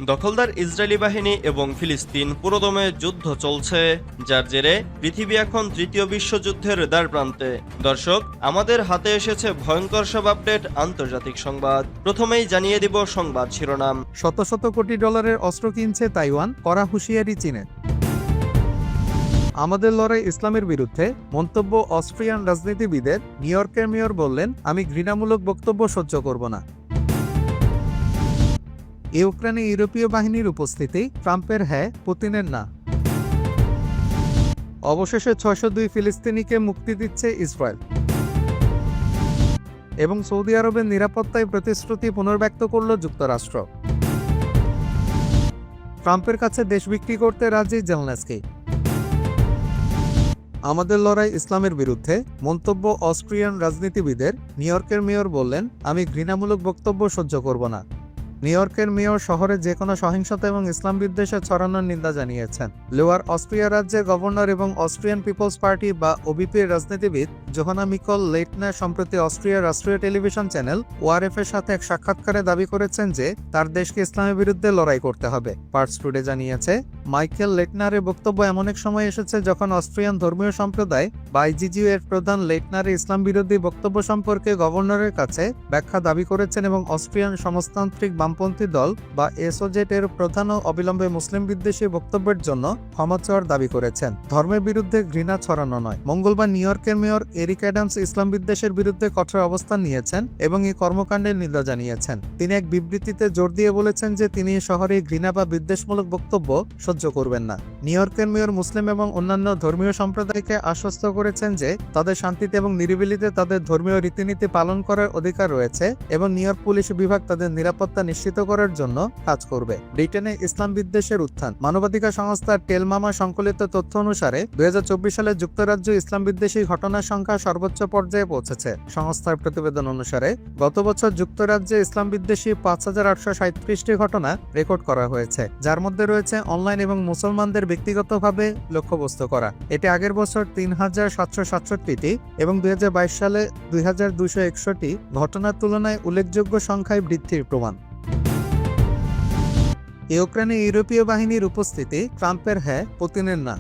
দখলদার ইসরায়েলি বাহিনী এবং ফিলিস্তিন পুরোদমে যুদ্ধ চলছে, যার জেরে পৃথিবী এখন তৃতীয় বিশ্বযুদ্ধের দ্বারপ্রান্তে। দর্শক, আমাদের হাতে এসেছে ভয়ঙ্কর সব আপডেট আন্তর্জাতিক সংবাদ। প্রথমেই জানিয়ে দিব সংবাদ শিরোনাম। শত শত কোটি ডলারের অস্ত্র কিনছে তাইওয়ান, কড়া হুঁশিয়ারি চীনের। আমাদের লড়াই ইসলামের বিরুদ্ধে, মন্তব্য অস্ট্রিয়ান রাজনীতিবিদের। নিউ ইয়র্কের মেয়র বললেন, আমি ঘৃণামূলক বক্তব্য সহ্য করব না। ইউক্রেনে ইউরোপীয় বাহিনীর উপস্থিতি, ট্রাম্পের হ্যাঁ, পুতিনের না। অবশেষে ৬০২ ফিলিস্তিনিকে মুক্তি দিচ্ছে ইসরায়েল। এবং সৌদি আরবের নিরাপত্তায় প্রতিশ্রুতি পুনর্ব্যক্ত করল যুক্তরাষ্ট্র। ট্রাম্পের কাছে দেশ বিক্রি করতে রাজি জেলনেসকি। আমাদের লড়াই ইসলামের বিরুদ্ধে, মন্তব্য অস্ট্রিয়ান রাজনীতিবিদের। নিউ ইয়র্কের মেয়র বললেন, আমি ঘৃণামূলক বক্তব্য সহ্য করব না। নিউ ইয়র্কের মেয়র শহরে যে কোনো সহিংসতা এবং ইসলাম বিদ্বেষে ছড়ানোর নিন্দা জানিয়েছেন। লোয়ার অস্ট্রিয়া রাজ্যের গভর্নর এবং অস্ট্রিয়ান পিপলস পার্টি বা ওবিপির রাজনীতিবিদ জোহানা মিকল লেটনার সম্প্রতি অস্ট্রিয়ার রাষ্ট্রীয় টেলিভিশন চ্যানেল ওয়ারএফ এর সাথে এক সাক্ষাৎকারে দাবি করেছেন যে তার দেশকে ইসলামের বিরুদ্ধে লড়াই করতে হবে। পার্টস টুডে জানিয়েছে, মাইকেল লেটনারের বক্তব্য এমন এক সময় এসেছে যখন অস্ট্রিয়ান ধর্মীয় সম্প্রদায় বা আইজিজিউ এর প্রধান লেটনারের ইসলাম বিরোধী বক্তব্য সম্পর্কে গভর্নরের কাছে ব্যাখ্যা দাবি করেছেন এবং অস্ট্রিয়ান সমাজতান্ত্রিক বামপন্থী দল বা এসওজেড এর প্রধানও অবিলম্বে মুসলিম বিদ্বেষী বক্তব্যের জন্য ক্ষমা চাওয়ার দাবি করেছেন। ধর্মের বিরুদ্ধে ঘৃণা ছড়ানো নয়। মঙ্গলবার নিউ ইয়র্কের মেয়র এরিক অ্যাডামস ইসলাম বিদ্বেষের বিরুদ্ধে কঠোর অবস্থান নিয়েছেন এবং এই কর্মকাণ্ডের নিন্দা জানিয়েছেন। তিনি এক বিবৃতিতে জোর দিয়ে বলেছেন যে তিনি শহরে ঘৃণা বা বিদ্বেষমূলক বক্তব্য সহ্য করবেন না। নিউ ইয়র্কের মেয়র মুসলিম এবং অন্যান্য ধর্মীয় সম্প্রদায়কে আশ্বস্ত করেছেন যে তাদের শান্তিতে এবং নিরিবিলিতে তাদের ধর্মীয় রীতিনীতি পালন করার অধিকার রয়েছে এবং নিউ ইয়র্ক পুলিশ বিভাগ তাদের নিরাপত্তা নিশ্চিত করার জন্য কাজ করবে। ব্রিটেনে ইসলাম বিদ্বেষের উত্থান। মানবাধিকার সংস্থা টেলমামা সংকলিত তথ্য অনুসারে ২০২৪ সালে যুক্তরাজ্য ইসলাম বিদ্বেষী ঘটনার সংখ্যা সর্বোচ্চ পর্যায়ে পৌঁছেছে। সংস্থার প্রতিবেদন অনুসারে গত বছর যুক্তরাজ্যে ইসলাম বিদ্বেষী ৫,৮৩৭টি ঘটনা রেকর্ড করা হয়েছে, যার মধ্যে রয়েছে অনলাইন এবং মুসলমানদের ব্যক্তিগতভাবে লক্ষ্যবস্তু করা। এটি আগের বছর ৩,৭৬৭টি এবং ২০২২ সালে ২,২৬১টি ঘটনার তুলনায় উল্লেখযোগ্য সংখ্যায় বৃদ্ধির প্রমাণ। ইউক্রেনে ইউরোপীয় বাহিনীর উপস্থিতি, ট্রাম্পের হ্যাঁ, পুতিনের না।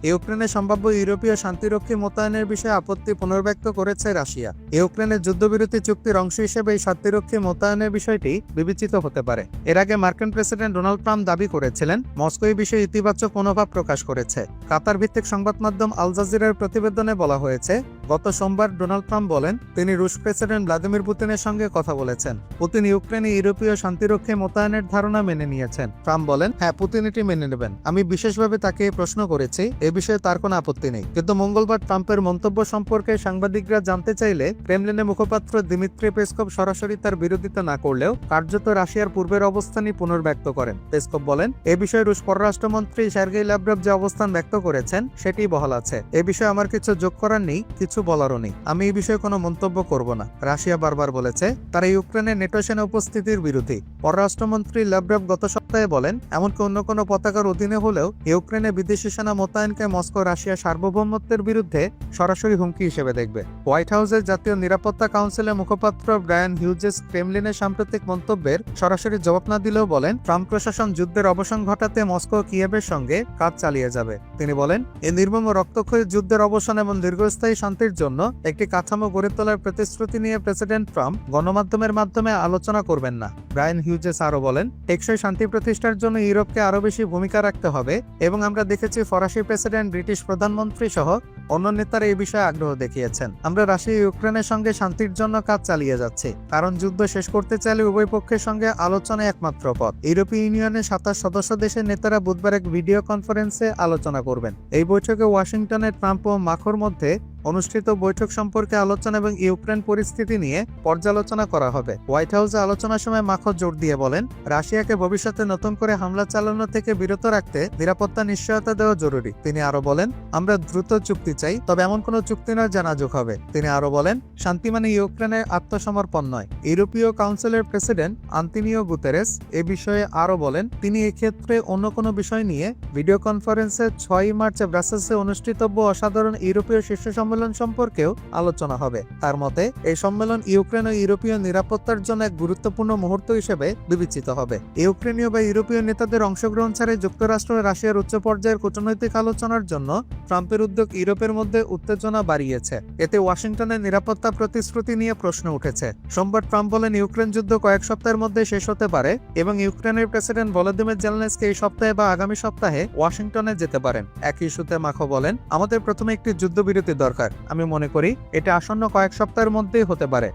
ইউক্রেনে সম্ভাব্য ইউরোপীয় শান্তিরক্ষী মোতায়েনের বিষয়ে আপত্তি পুনর্ব্যক্ত করেছে রাশিয়া। ইউক্রেনের যুদ্ধবিরতি চুক্তির অংশ হিসেবে এই শান্তিরক্ষী মোতায়েনের বিষয়টি বিবেচিত হতে পারে। এর আগে মার্কিন প্রেসিডেন্ট ডোনাল্ড ট্রাম্প দাবি করেছিলেন, মস্কো এই বিষয়ে ইতিবাচক মনোভাব প্রকাশ করেছে। কাতার ভিত্তিক সংবাদ মাধ্যম আল জাজিরার প্রতিবেদনে বলা হয়েছে, গত সোমবার ডোনাল্ড ট্রাম্প বলেন তিনি রুশ প্রেসিডেন্ট ভ্লাদিমির পুতিনের সঙ্গে কথা বলেছেন। পুতিন ইউক্রেনে ইউরোপীয় শান্তিরক্ষী মোতায়েনের ধারণা মেনে নিয়েছেন। ট্রাম্প বলেন, হ্যাঁ, পুতিন এটি মেনে নেবেন। আমি বিশেষভাবে তাকে প্রশ্ন করেছি, এ বিষয়ে তার কোনো আপত্তি নেই। কিন্তু মঙ্গলবার ট্রাম্পের মন্তব্য সম্পর্কে সাংবাদিকরা জানতে চাইলে ক্রেমলিনের মুখপাত্র দিমিত্রি পেসকভ সরাসরি তার বিরোধিতা না করলেও কার্যত রাশিয়ার পূর্বের অবস্থানই পুনর্ব্যক্ত করেন। পেসকভ বলেন, এ বিষয়ে রুশ পররাষ্ট্রমন্ত্রী সার্গেই লাভরভ যে অবস্থান ব্যক্ত করেছেন সেটি বহাল আছে। এ বিষয়ে আমার কিছু যোগ করার নেই, কিছু বলারও নেই। আমি এই বিষয়ে কোনো মন্তব্য করব না। রাশিয়া বারবার বলেছে তারা ইউক্রেনে নেটো সেনা উপস্থিতির বিরোধী। পররাষ্ট্রমন্ত্রী লাভরভ গত সপ্তাহে বলেন, এমনকি অন্য কোনো পতাকার অধীনে হলেও ইউক্রেনে বিদেশি সেনা মোতায়েনকে মস্কো রাশিয়ার সার্বভৌমত্বের বিরুদ্ধে সরাসরি হুমকি হিসেবে দেখবে। হোয়াইট হাউসের জাতীয় নিরাপত্তা কাউন্সিলের মুখপাত্র ব্রায়ান হিউজেস ক্রেমলিনের সাম্প্রতিক মন্তব্যের সরাসরি জবাব না দিলেও বলেন, ট্রাম্প প্রশাসন যুদ্ধের অবসান ঘটাতে মস্কো ও কিয়েভের সঙ্গে কাজ চালিয়ে যাবে। তিনি বলেন, এই নির্মম রক্তক্ষয়ী যুদ্ধের অবসান এবং দীর্ঘস্থায়ী শান্তির জন্য একটি কাঠামো গড়ে তোলার প্রতিশ্রুতি নিয়ে প্রেসিডেন্ট ট্রাম্প গণমাধ্যমের মাধ্যমে আলোচনা করবেন না। ব্রায়ান হিউজেস আরও বলেন, টেকসই শান্তি প্রতিষ্ঠার জন্য ইউরোপকে আরও বেশি ভূমিকা রাখতে হবে এবং আমরা দেখেছি ফরাসি প্রেসিডেন্ট, ব্রিটিশ প্রধানমন্ত্রী সহ অন্য নেতারা এই বিষয়ে আগ্রহ দেখিয়েছেন। আমরা রাশিয়া ইউক্রেনের সঙ্গে শান্তির জন্য কাজ চালিয়ে যাচ্ছি, কারণ যুদ্ধ শেষ করতে চাইলে উভয় পক্ষের সঙ্গে আলোচনা একমাত্র পথ। ইউরোপীয় ইউনিয়নের ২৭ সদস্য দেশের নেতারা বুধবার এক ভিডিও কনফারেন্সে আলোচনা করবেন। এই বৈঠকে ওয়াশিংটনে ট্রাম্প ও মাখোর মধ্যে অনুষ্ঠিত বৈঠক সম্পর্কে আলোচনা এবং ইউক্রেন পরিস্থিতি নিয়ে পর্যালোচনা করা হবে। হোয়াইট হাউসে আলোচনার সময় মাখো জোর দিয়ে বলেন, রাশিয়াকে ভবিষ্যতে নতুন করে হামলা চালানো থেকে বিরত রাখতে নিরাপত্তা নিশ্চয়তা দেওয়া জরুরি। তিনি আরো বলেন, আমরা দ্রুত চুক্তি চাই, তবে এমন কোনো চুক্তি নয় যা নাজুক হবে। তিনি আরো বলেন, শান্তি মানে ইউক্রেনের আত্মসমর্পণ নয়। ইউরোপীয় কাউন্সিলের প্রেসিডেন্ট আন্তোনিও গুতেরেস এ বিষয়ে আরো বলেন, তিনি এক্ষেত্রে অন্য কোনো বিষয় নিয়ে ভিডিও কনফারেন্সে ৬ মার্চে ব্রাসেলসে অনুষ্ঠিতব্য অসাধারণ ইউরোপীয় শীর্ষ সম্মেলন সম্মেলন সম্পর্কেও আলোচনা হবে। তার মতে এই সম্মেলন ইউক্রেন ও ইউরোপীয় নিরাপত্তার জন্য এক গুরুত্বপূর্ণ মুহূর্ত হিসেবে বিবেচিত হবে। ইউক্রেনীয় বা ইউরোপীয় নেতাদের অংশগ্রহণ ছাড়াই যুক্তরাষ্ট্র ও রাশিয়ার উচ্চ পর্যায়ের কূটনৈতিক আলোচনার জন্য ট্রাম্পের উদ্যোগ ইউরোপের মধ্যে উত্তেজনা বাড়িয়েছে। এতে ওয়াশিংটনের নিরাপত্তা প্রতিশ্রুতি নিয়ে প্রশ্ন উঠেছে। সোমবার ট্রাম্প বলেন ইউক্রেন যুদ্ধ কয়েক সপ্তাহের মধ্যে শেষ হতে পারে এবং ইউক্রেনের প্রেসিডেন্ট ভলোদিমির জেলেনস্কি এই সপ্তাহে বা আগামী সপ্তাহে ওয়াশিংটনে যেতে পারেন। একই ইস্যুতে মাখো বলেন, আমাদের প্রথমে একটি যুদ্ধবিরতি দরকার। আমি মনে করি এটা আসন্ন কয়েক সপ্তাহের মধ্যেই হতে পারে।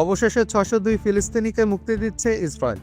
অবশেষে 602 ফিলিস্তিনিকে মুক্তি দিচ্ছে ইসরায়েল।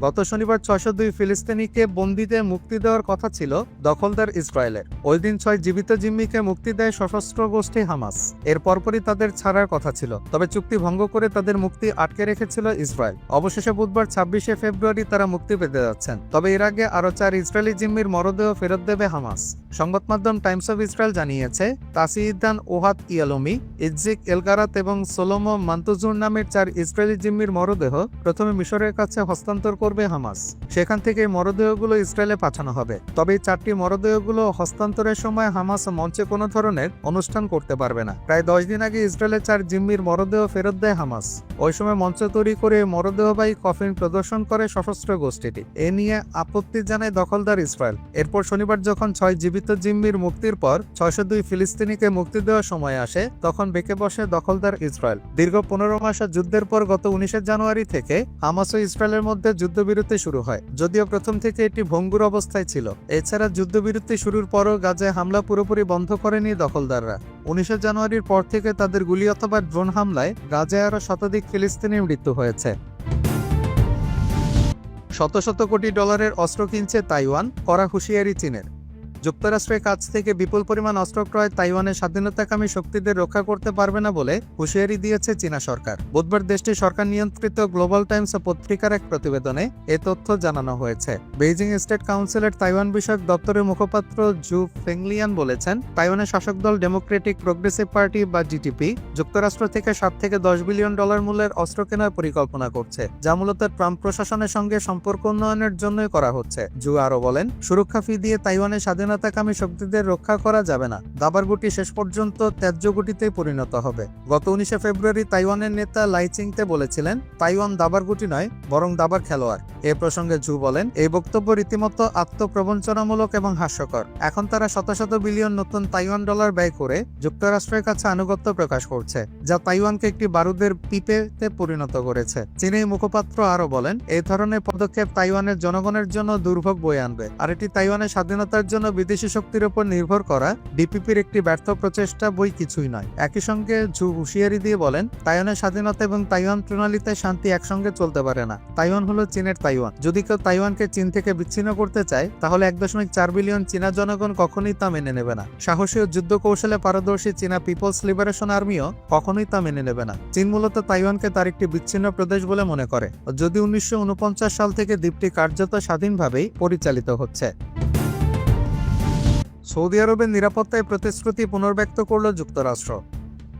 গত শনিবার 602 ফিলিস্তিনিকে বন্দীদের মুক্তি দেওয়ার কথা ছিল দখলদার ইসরায়েলের। ওই দিন 6 জীবিত জিম্মিকে মুক্তি দেয় সশস্ত্র গোষ্ঠী হামাস। এর পরপরই তাদের ছাড়ার কথা ছিল, তবে চুক্তি ভঙ্গ করে তাদের মুক্তি আটকে রেখেছিল ইসরায়েল। অবশেষে বুধবার 26শে ফেব্রুয়ারি তারা মুক্তি পেতে যাচ্ছেন। তবে এর আগে আরও 4 ইসরায়েলি জিম্মির মরদেহ ফেরত দেবে হামাস। সংবাদ মাধ্যম টাইমস অফ ইসরায়েল জানিয়েছে, তাসিদান ওহাত ইয়ালোমি, ইজ্জিক এলগারাত এবং সোলোমো মান্তুজুর নামের 4 ইসরায়েলি জিম্মির মরদেহ প্রথমে মিশরের কাছে হস্তান্তর করবে হামাস। সেখান থেকে মরদেহগুলো ইসরায়েলে পাঠানো হবে। তবে এই 4টি মরদেহগুলো হস্তান্তরের সময় হামাস মঞ্চে কোনো ধরনের অনুষ্ঠান করতে পারবে না। প্রায় 10 দিন আগে ইসরায়েলের 4 জিম্মির মরদেহ ফেরত দেয় হামাস। ওই সময় মঞ্চ তৈরি করে মরদেহবাহী কফিন প্রদর্শন করে সশস্ত্র গোষ্ঠীটি। এ নিয়ে আপত্তি জানায় দখলদার ইসরায়েল। এরপর শনিবার যখন 6 জীবিত জিম্মির মুক্তির পর 602 ফিলিস্তিনিকে মুক্তি দেওয়ার সময় আসে, তখন বেঁকে বসে দখলদার ইসরায়েল। দীর্ঘ 15 মাসের যুদ্ধের পর গত 19 জানুয়ারি থেকে হামাস ও ইসরায়েলের মধ্যে যুদ্ধবিরতি শুরু হয়, যদিও প্রথম থেকে এটি ভঙ্গুর অবস্থায় ছিল। এছাড়া যুদ্ধবিরতি শুরুর পরও গাজায় হামলা পুরোপুরি বন্ধ করেনি দখলদাররা। 19 জানুয়ারির পর থেকে তাদের গুলি অথবা ড্রোন হামলায় গাজায় আরও শতাধিক ফিলিস্তিনির মৃত্যু হয়েছে। শত শত কোটি ডলারের অস্ত্র কিনছে তাইওয়ান, কড়া হুঁশিয়ারি চীনের। যুক্তরাষ্ট্রের কাছ থেকে বিপুল পরিমাণ অস্ত্র ক্রয় তাইওয়ানের স্বাধীনতাকামী শক্তিদের রক্ষা করতে পারবে না বলে হুঁশিয়ারি দিয়েছে চীনা সরকার। বুধবার দেশটির সরকার নিয়ন্ত্রিত গ্লোবাল টাইমস পত্রিকার এক প্রতিবেদনে এ তথ্য জানানো হয়েছে। বেইজিং স্টেট কাউন্সিলের তাইওয়ান বিষয়ক দপ্তরের মুখপাত্র জু ফেংলিয়ান বলেছেন, তাইওয়ানের শাসক দল ডেমোক্রেটিক প্রোগ্রেসিভ পার্টি বা ডিটিপি যুক্তরাষ্ট্র থেকে 7 থেকে 10 বিলিয়ন ডলার মূল্যের অস্ত্র কেনার পরিকল্পনা করছে, যা মূলত ট্রাম্প প্রশাসনের সঙ্গে সম্পর্ক উন্নয়নের জন্যই করা হচ্ছে। জু আরও বলেন, সুরক্ষা ফি দিয়ে তাইওয়ানের স্বাধীনতাকামী শক্তিদের রক্ষা করা যাবে না। দাবার গুটি শেষ পর্যন্ত ত্যায্য গুটিতেই পরিণত হবে। গত 19 ফেব্রুয়ারি তাইওয়ানের নেতা লাই চিংতে বলেছিলেন, তাইওয়ান দাবার গুটি নয়, বরং দাবার খেলোয়াড়। এ প্রসঙ্গে জু বলেন, এই বক্তব্য রীতিমতো আত্মপ্রবঞ্চনামূলক এবং হাস্যকর। এখন তারা শত শত বিলিয়ন নতুন তাইওয়ান ডলার ব্যয় করে যুক্তরাষ্ট্রের কাছে আনুগত্য প্রকাশ করছে, যা তাইওয়ানকে একটি বারুদের পিপেতে পরিণত করেছে। চীনের মুখপাত্র আরও বলেন, এই ধরনের পদক্ষেপ তাইওয়ানের জনগণের জন্য দুর্ভোগ বয়ে আনবে, আর এটি তাইওয়ানের স্বাধীনতার জন্য বিদেশি শক্তির উপর নির্ভর করা ডিপিপির একটি ব্যর্থ প্রচেষ্টা বই কিছুই নয়। একই সঙ্গে জু হুঁশিয়ারি দিয়ে বলেন, তাইওয়ানের স্বাধীনতা এবং তাইওয়ান প্রণালীতে শান্তি একসঙ্গে চলতে পারে না। তাইওয়ান হলো চীনের তাইওয়ান। যদি কেউ তাইওয়ানকে চীন থেকে বিচ্ছিন্ন করতে চায়, তাহলে 1.4 বিলিয়ন চীনা জনগণ কখনোই তা মেনে নেবে না। সাহসী ও যুদ্ধ কৌশলে পারদর্শী চীনা পিপলস লিবারেশন আর্মিও কখনোই তা মেনে নেবে না। চীন মূলত তাইওয়ানকে তার একটি বিচ্ছিন্ন প্রদেশ বলে মনে করে, যদি 1949 সাল থেকে দ্বীপটি কার্যত স্বাধীনভাবেই পরিচালিত হচ্ছে। সৌদি আরবের নিরাপত্তায় প্রতিশ্রুতি পুনর্ব্যক্ত করল যুক্তরাষ্ট্র।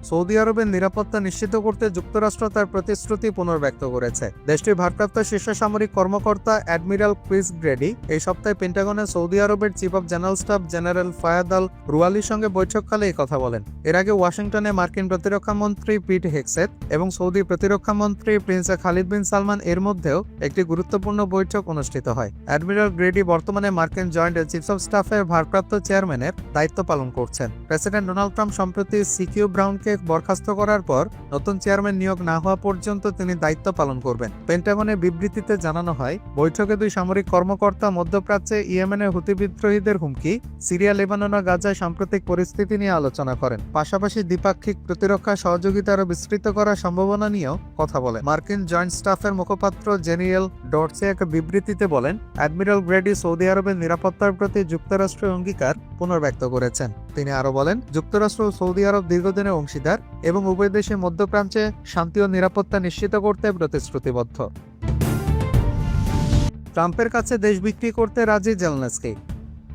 সৌদি আরবের নিরাপত্তা নিশ্চিত করতে যুক্তরাষ্ট্র তার প্রতিশ্রুতি পুনর্ব্যক্ত করেছে। দেশটির ভারপ্রাপ্ত শীর্ষ সামরিক কর্মকর্তা অ্যাডমিরাল ক্রিস গ্রেডি এই সপ্তাহে পেন্টাগনে সৌদি আরবের chief of general staff general Fayyad al রুয়ালির সঙ্গে বৈঠককালে এই কথা বলেন। এর আগে ওয়াশিংটনে মার্কিন প্রতিরক্ষা মন্ত্রী পিট হেগসেথ এবং সৌদি প্রতিরক্ষা মন্ত্রী প্রিন্স খালিদ বিন সালমান এর মধ্যেও একটি গুরুত্বপূর্ণ বৈঠক অনুষ্ঠিত হয়। অ্যাডমিরাল গ্রেডি বর্তমানে মার্কিন জয়েন্ট চিফ অব স্টাফের ভারপ্রাপ্ত চেয়ারম্যানের দায়িত্ব পালন করছেন। প্রেসিডেন্ট ডোনাল্ড ট্রাম্প সম্প্রতি সিকিউ ব্রাউনকে বরখাস্ত করার পর নতুন চেয়ারম্যান নিয়োগ না হওয়া পর্যন্ত তিনি দায়িত্ব পালন করবেন। পেন্টাগনের বিবৃতিতে জানানো হয়, বৈঠকে 2 সামরিক কর্মকর্তা মধ্যপ্রাচ্যে ইয়েমেনের হুতি বিদ্রোহীদের হুমকি, সিরিয়া, লেবানন ও গাজায় সাম্প্রতিক পরিস্থিতি নিয়ে আলোচনা করেন। পাশাপাশি দ্বিপাক্ষিক প্রতিরক্ষা সহযোগিতা আরও বিস্তৃত করার সম্ভাবনা নিয়েও কথা বলেন। মার্কিন জয়েন্ট স্টাফের মুখপাত্র জেনিয়েল ডর্সে এক বিবৃতিতে বলেন, অ্যাডমিরাল গ্রেডি সৌদি আরবের নিরাপত্তার প্রতি যুক্তরাষ্ট্রের অঙ্গীকার পুনর্ব্যক্ত করেছেন। তিনি আরও বলেন, যুক্তরাষ্ট্র ও সৌদি আরব দীর্ঘদিনের অংশীদার এবং উভয় দেশে মধ্যপ্রাচ্যে শান্তি ও নিরাপত্তা নিশ্চিত করতে প্রতিশ্রুতিবদ্ধ। ট্রাম্পের কাছে দেশ বিক্রি করতে রাজি জেলেনস্কি।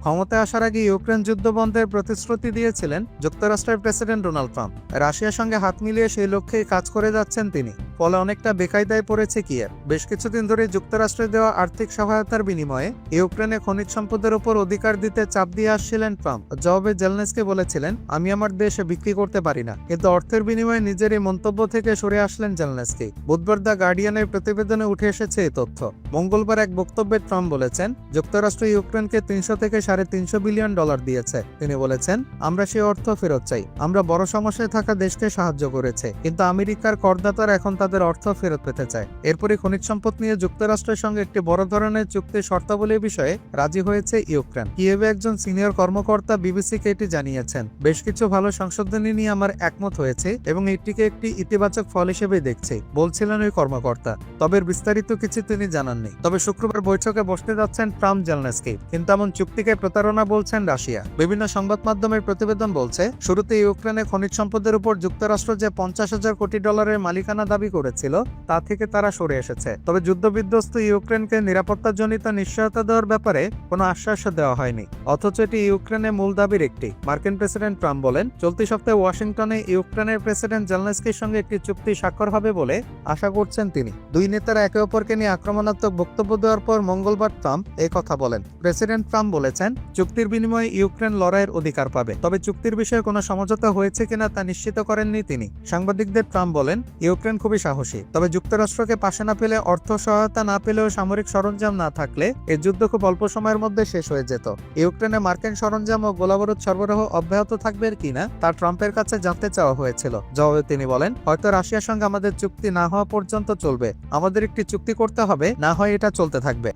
ক্ষমতায় আসার আগে ইউক্রেন যুদ্ধ বন্ধের প্রতিশ্রুতি দিয়েছিলেন যুক্তরাষ্ট্রের প্রেসিডেন্ট ডোনাল্ড ট্রাম্প। রাশিয়ার সঙ্গে হাত মিলিয়ে সেই লক্ষ্যেই কাজ করে যাচ্ছেন তিনি। ফলে অনেকটা বেকায়দায় পড়েছে কিয়েভ। বেশ কিছুদিন ধরে যুক্তরাষ্ট্রের দেওয়া আর্থিক সহায়তার বিনিময়ে ইউক্রেনে খনিজ সম্পদের উপর অধিকার দিতে চাপ দিয়ে আসছিলেন ট্রাম্প। জবাবে জেলেনস্কি বলেছিলেন, আমি আমার দেশে বিক্রি করতে পারি না, কিন্তু অর্থের বিনিময়ে নিজের এই মন্তব্য থেকে সরে আসলেন জেলেনস্কি। বুধবার দ্য গার্ডিয়ানের প্রতিবেদনে উঠে এসেছে এই তথ্য। মঙ্গলবার এক বক্তব্যে ট্রাম্প বলেছেন, যুক্তরাষ্ট্র ইউক্রেনকে 300 থেকে $350 বিলিয়ন দিয়েছে। তিনি বলেছেন, আমরা সেই অর্থ ফেরত চাই। আমরা বড় সমস্যায় থাকা দেশকে সাহায্য করেছে, কিন্তু আমেরিকার করদাতারা এখন তাদের অর্থ ফেরত পেতে চায়। এরপরই খনিজ সম্পদ নিয়ে যুক্তরাষ্ট্রের সঙ্গে একটি বড় ধরনের চুক্তির শর্তাবলীর বিষয়ে রাজি হয়েছে ইউক্রেন। কিয়েভে একজন সিনিয়র কর্মকর্তা বিবিসিকে এটি জানিয়েছেন। বেশ কিছু ভালো সংশোধনী নিয়ে আমার একমত হয়েছে এবং এটিকে একটি ইতিবাচক ফল হিসেবে দেখছি, বলছিলেন ওই কর্মকর্তা। তবে বিস্তারিত কিছু তিনি জানাননি। তবে শুক্রবার বৈঠকে বসতে যাচ্ছেন ট্রাম্প জেলেনস্কি, কিন্তু এমন চুক্তিকে প্রতারণা বলছেন রাশিয়া। বিভিন্ন সংবাদ মাধ্যমের প্রতিবেদন বলছে, শুরুতে ইউক্রেনে খনিজ সম্পদের উপর যুক্তরাষ্ট্র যে $50,000 কোটি মালিকানা দাবি করেছিল তা থেকে তারা সরে এসেছে। তবে যুদ্ধবিধ্বস্ত ইউক্রেনকে নিরাপত্তাজনিত নিশ্চয়তা দেওয়ার ব্যাপারে কোনো আশ্বাস দেওয়া হয়নি, অথচ এটি ইউক্রেনের মূল দাবির একটি। মার্কিন প্রেসিডেন্ট ট্রাম্প বলেন, চলতি সপ্তাহে ওয়াশিংটনে ইউক্রেনের প্রেসিডেন্ট জেলেনস্কির সঙ্গে একটি চুক্তি স্বাক্ষর হবে বলে আশা করছেন তিনি। দুই নেতারা একে অপরকে নিয়ে আক্রমণাত্মক বক্তব্য দেওয়ার পর মঙ্গলবার ট্রাম্প এই কথা বলেন। প্রেসিডেন্ট ট্রাম্প বলেছেন, চুক্তির বিনিময়ে ইউক্রেন লড়াইয়ের অধিকার পাবে, তবে চুক্তির বিষয়ে কোনো সমঝোতা হয়েছে কিনা তা নিশ্চিত করেননি তিনি। সাংবাদিকদের ট্রাম্প বলেন, ইউক্রেন খুবই সাহসী, তবে যুক্তরাষ্ট্রকে পাশে না পেলে, অর্থ সহায়তা না পেলেও, সামরিক সরঞ্জাম না থাকলে এই যুদ্ধ খুব অল্প সময়ের মধ্যে শেষ হয়ে যেত। ইউক্রেনে মার্কিন সরঞ্জাম ও গোলাবারুদ সরবরাহ অব্যাহত থাকবে কিনা তা ট্রাম্পের কাছে জানতে চাওয়া হয়েছিল। জবাবে তিনি বলেন, হয়তো রাশিয়ার সঙ্গে আমাদের চুক্তি না হওয়া পর্যন্ত চলবে। আমাদের একটি চুক্তি করতে হবে, না হয় এটা চলতে থাকবে।